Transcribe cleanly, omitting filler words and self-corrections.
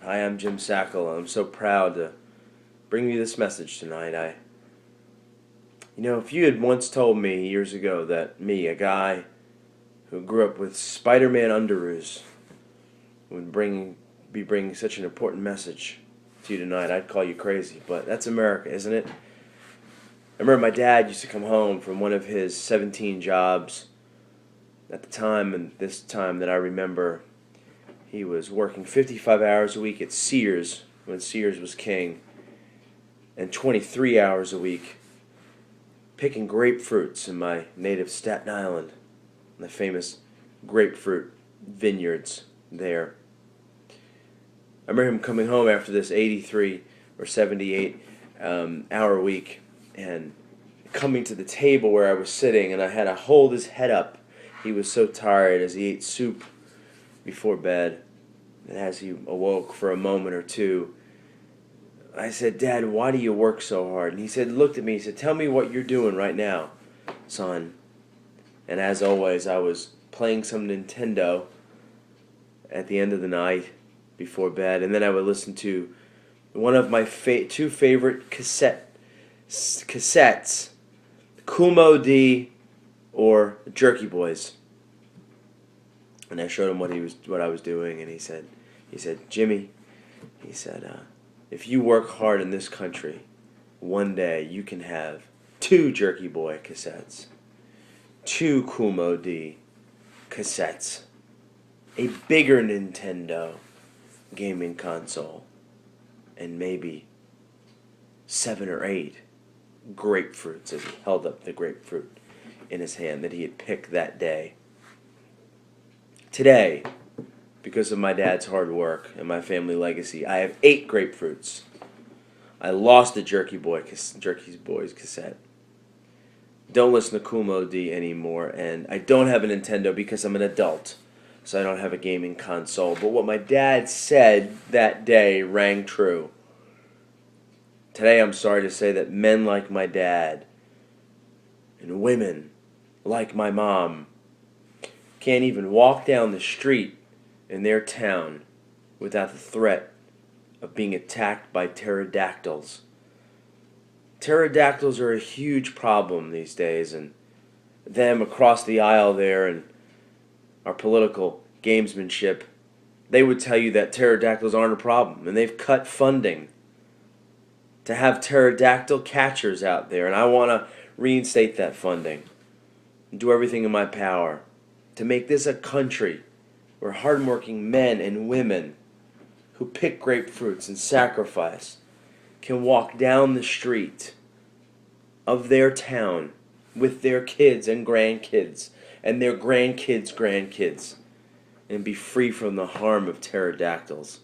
Hi, I'm Jim Sackle. I'm so proud to bring you this message tonight. If you had once told me years ago that me, a guy who grew up with Spider-Man underoos, would be bringing such an important message to you tonight, I'd call you crazy. But that's America, isn't it? I remember my dad used to come home from one of his 17 jobs at the time, and this time that I remember, he was working 55 hours a week at Sears when Sears was king, and 23 hours a week picking grapefruits in my native Staten Island, the famous grapefruit vineyards there. I remember him coming home after this 83 or 78 hour week and coming to the table where I was sitting, and I had to hold his head up. He was so tired as he ate soup before bed. And as he awoke for a moment or two, I said, "Dad, why do you work so hard?" And he looked at me, he said, "Tell me what you're doing right now, son." And as always, I was playing some Nintendo at the end of the night before bed, and then I would listen to one of my two favorite cassettes, Kool Moe Dee or Jerky Boys. And I showed him what I was doing, and he said, "Jimmy," he said, "if you work hard in this country, one day you can have 2 Jerky Boy cassettes, 2 Kool Moe Dee cassettes, a bigger Nintendo gaming console, and maybe 7 or 8 grapefruits," as he held up the grapefruit in his hand that he had picked that day. Today, because of my dad's hard work and my family legacy, I have 8 grapefruits. I lost a Jerky Boys cassette. Don't listen to Kool Moe Dee anymore, and I don't have a Nintendo because I'm an adult, so I don't have a gaming console. But what my dad said that day rang true. Today, I'm sorry to say that men like my dad and women like my mom can't even walk down the street in their town without the threat of being attacked by pterodactyls. Pterodactyls are a huge problem these days, and them across the aisle there and our political gamesmanship, they would tell you that pterodactyls aren't a problem, and they've cut funding to have pterodactyl catchers out there, and I want to reinstate that funding and do everything in my power to make this a country where hardworking men and women who pick grapefruits and sacrifice can walk down the street of their town with their kids and grandkids and their grandkids' grandkids and be free from the harm of pterodactyls.